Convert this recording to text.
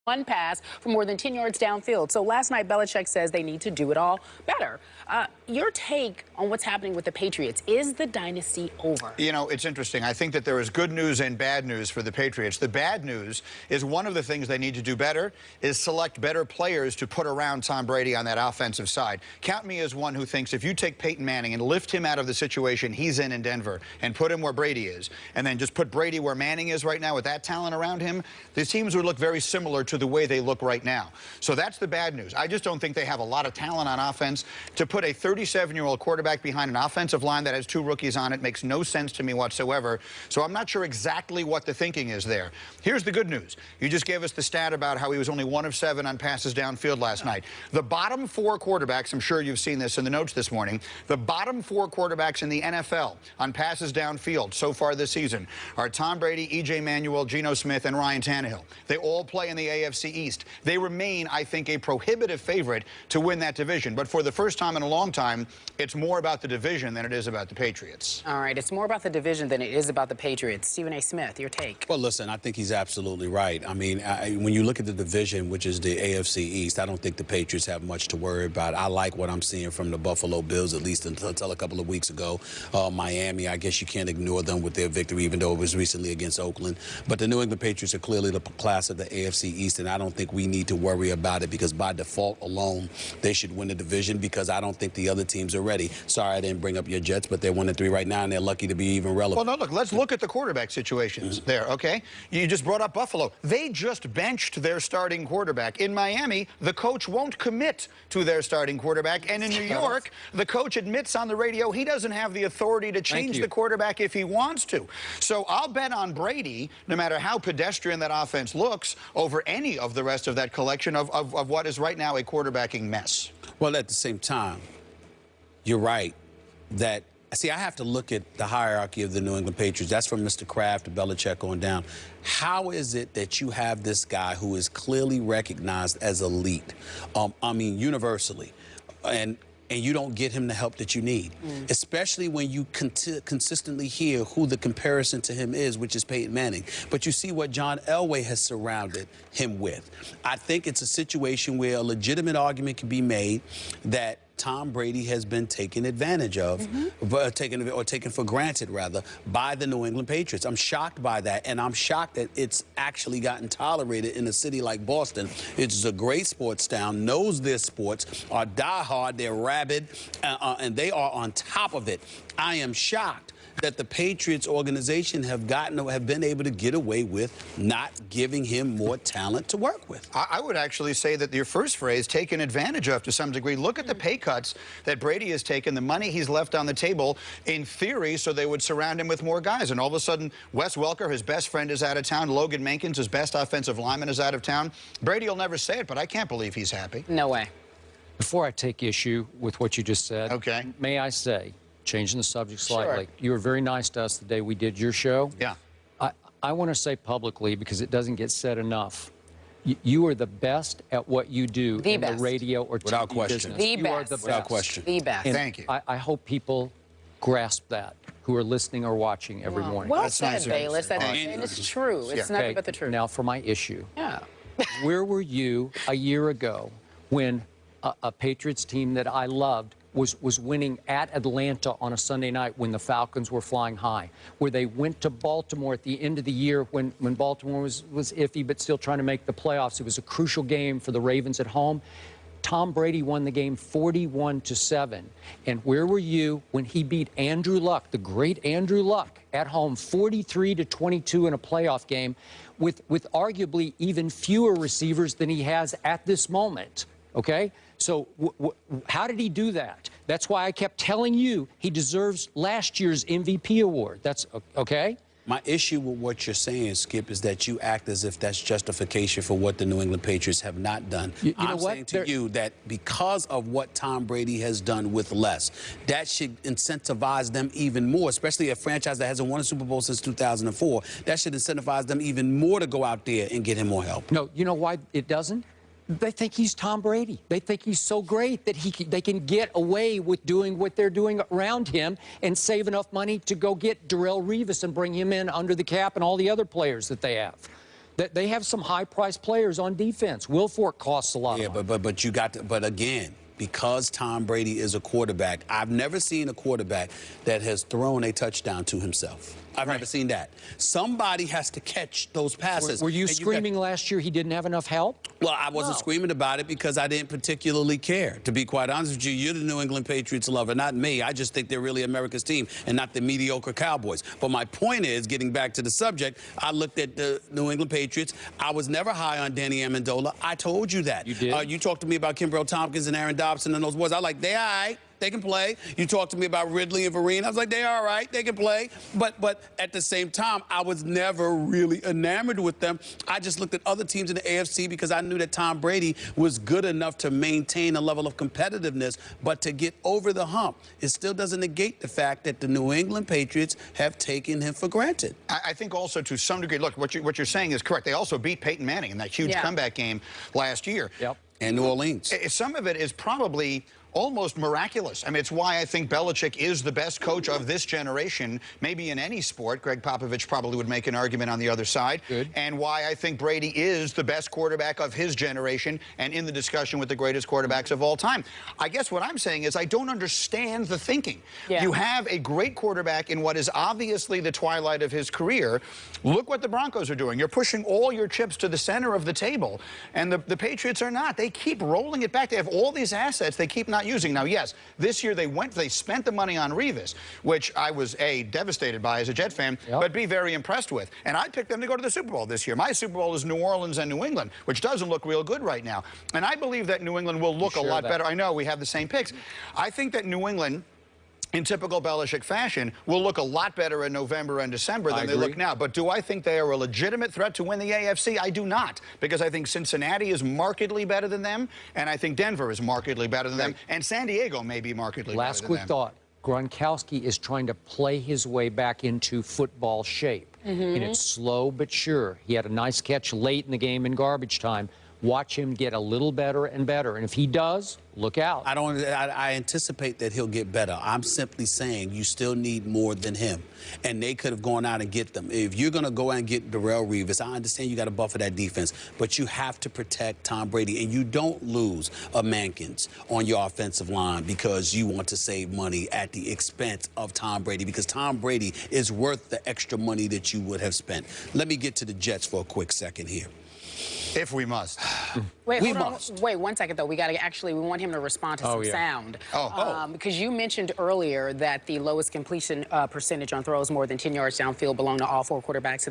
one pass for more than 10 yards downfield. So last night, Belichick says they need to do it all better. Your take on what's happening with the Patriots, is the dynasty over? You know, it's interesting. I think that there is good news and bad news for the Patriots. The bad news is one of the things they need to do better is select better players to put around Tom Brady on that offensive side. Count me as one who thinks if you take Peyton Manning and lift him out of the situation he's in Denver and put him where Brady is, and then just put Brady where Manning is right now with that talent around him, these teams would look very similar to the way they look right now. So that's the bad news. I just don't think they have a lot of talent on offense. To put a 37-year-old quarterback behind an offensive line that has two rookies on it makes no sense to me whatsoever. So I'm not sure exactly what the thinking is there. Here's the good news. You just gave us the stat about how he was only 1 of 7 on passes downfield last night. The bottom 4 quarterbacks, I'm sure you've seen this in the notes this morning, the bottom 4 quarterbacks in the NFL on passes downfield so far this season are Tom Brady, E.J. Manuel, Geno Smith, and Ryan Tannehill. They all play in the AFC East. They remain, I think, a prohibitive favorite to win that division. But for the first time in a long time, it's more about the division than it is about the Patriots. All right, it's more about the division than it is about the Patriots. Stephen A. Smith, your take. Well, listen, I think he's absolutely right. I mean, when you look at the division, which is the AFC East, I don't think the Patriots have much to worry about. I like what I'm seeing from the Buffalo Bills, at least until a couple of weeks ago. Miami, I guess you can't ignore them with their victory, even though it was recently against Oakland. But the New England Patriots are clearly the class of the AFC East, and I don't think we need to worry about it because by default alone, they should win the division because I don't think the other teams are ready. Sorry I didn't bring up your Jets, but they're 1-3 right now, and they're lucky to be even relevant. Well, no, look, let's look at the quarterback situations there, okay? You just brought up Buffalo. They just benched their starting quarterback. In Miami, the coach won't commit to their starting quarterback, and in New York, the coach admits on the radio he doesn't have the authority to change the quarterback if he wants to. So I'll bet on Brady, no matter how pedestrian that offense looks, over any of the rest of that collection of what is right now a quarterbacking mess. Well, at the same time, you're right that, see, I have to look at the hierarchy of the New England Patriots. That's from Mr. Kraft to Belichick on down. How is it that you have this guy who is clearly recognized as elite, I mean, universally, and you don't get him the help that you need, especially when you consistently hear who the comparison to him is, which is Peyton Manning. But you see what John Elway has surrounded him with. I think it's a situation where a legitimate argument can be made that Tom Brady has been taken advantage of, taken for granted, rather, by the New England Patriots. I'm shocked by that, and I'm shocked that it's actually gotten tolerated in a city like Boston. It's a great sports town, knows their sports, are diehard, they're rabid, and they are on top of it. I am shocked that the Patriots organization have been able to get away with not giving him more talent to work with. I would actually say that your first phrase, taken advantage of to some degree. Look at the pay cuts that Brady has taken, the money he's left on the table, in theory, so they would surround him with more guys. And all of a sudden, Wes Welker, his best friend, is out of town. Logan Mankins, his best offensive lineman, is out of town. Brady will never say it, but I can't believe he's happy. No way. Before I take issue with what you just said, may I say, changing the subject slightly, you were very nice to us the day we did your show. Yeah. I want to say publicly, because it doesn't get said enough, you are the best at what you do in the radio or TV business. The best. You are the best. Without question. The best. And thank you. I hope people grasp that, who are listening or watching every morning. Well said, Bayless. And it's true. It's nothing but the truth. Now for my issue. Yeah. Where were you a year ago when a Patriots team that I loved was winning at Atlanta on a Sunday night when the Falcons were flying high, where they went to Baltimore at the end of the year when Baltimore was iffy but still trying to make the playoffs? It was a crucial game for the Ravens at home. Tom Brady won the game 41-7. And where were you when he beat Andrew Luck, the great Andrew Luck, at home 43-22 in a playoff game with arguably even fewer receivers than he has at this moment? Okay? So how did he do that? That's why I kept telling you he deserves last year's MVP award. That's okay? My issue with what you're saying, Skip, is that you act as if that's justification for what the New England Patriots have not done. I'm saying to you that because of what Tom Brady has done with less, that should incentivize them even more, especially a franchise that hasn't won a Super Bowl since 2004. That should incentivize them even more to go out there and get him more help. No, you know why it doesn't? They think he's Tom Brady. They think he's so great that they can get away with doing what they're doing around him and save enough money to go get Darrelle Revis and bring him in under the cap and all the other players that they have. They have some high-priced players on defense. Will Fork costs a lot of money. but you got to, but again, because Tom Brady is a quarterback, I've never seen a quarterback that has thrown a touchdown to himself. I've never seen that. Somebody has to catch those passes. Were you screaming last year he didn't have enough help? Well, I wasn't screaming about it because I didn't particularly care. To be quite honest with you, you're the New England Patriots lover, not me. I just think they're really America's team and not the mediocre Cowboys. But my point is, getting back to the subject, I looked at the New England Patriots. I was never high on Danny Amendola. I told you that. You did? You talked to me about Kimbrel Tompkins and Aaron Dobson and those boys. I like, they all right. They can play. You talked to me about Ridley and Vereen. I was like, they're all right. They can play. But at the same time, I was never really enamored with them. I just looked at other teams in the AFC because I knew that Tom Brady was good enough to maintain a level of competitiveness. But to get over the hump, it still doesn't negate the fact that the New England Patriots have taken him for granted. I think also to some degree, look, what you're saying is correct. They also beat Peyton Manning in that huge comeback game last year. Yep. And New Orleans. Some of it is probably almost miraculous. I mean, it's why I think Belichick is the best coach of this generation, maybe in any sport. Greg Popovich probably would make an argument on the other side. Good. And why I think Brady is the best quarterback of his generation and in the discussion with the greatest quarterbacks of all time. I guess what I'm saying is I don't understand the thinking. Yeah. You have a great quarterback in what is obviously the twilight of his career. Look what the Broncos are doing. You're pushing all your chips to the center of the table, and the Patriots are not. They keep rolling it back. They have all these assets they keep not using. Now, yes, this year they spent the money on Revis, which I was, devastated by as a Jet fan, but B, very impressed with. And I picked them to go to the Super Bowl this year. My Super Bowl is New Orleans and New England, which doesn't look real good right now. And I believe that New England will look a lot better. I know we have the same picks. I think that New England, in typical Belichick fashion, will look a lot better in November and December than they look now. But do I think they are a legitimate threat to win the AFC? I do not, because I think Cincinnati is markedly better than them, and I think Denver is markedly better than them, and San Diego may be markedly better than them. Last quick thought. Gronkowski is trying to play his way back into football shape, and it's slow but sure. He had a nice catch late in the game in garbage time. Watch him get a little better and better. And if he does, look out. I anticipate that he'll get better. I'm simply saying you still need more than him. And they could have gone out and get them. If you're going to go out and get Darrelle Revis, I understand you got to buffer that defense, but you have to protect Tom Brady. And you don't lose a Mankins on your offensive line because you want to save money at the expense of Tom Brady, because Tom Brady is worth the extra money that you would have spent. Let me get to the Jets for a quick second here. If we must. Wait, We hold on. must. Wait 1 second, though. We want him to respond to some sound. Because you mentioned earlier that the lowest completion percentage on throws more than 10 yards downfield belong to all four quarterbacks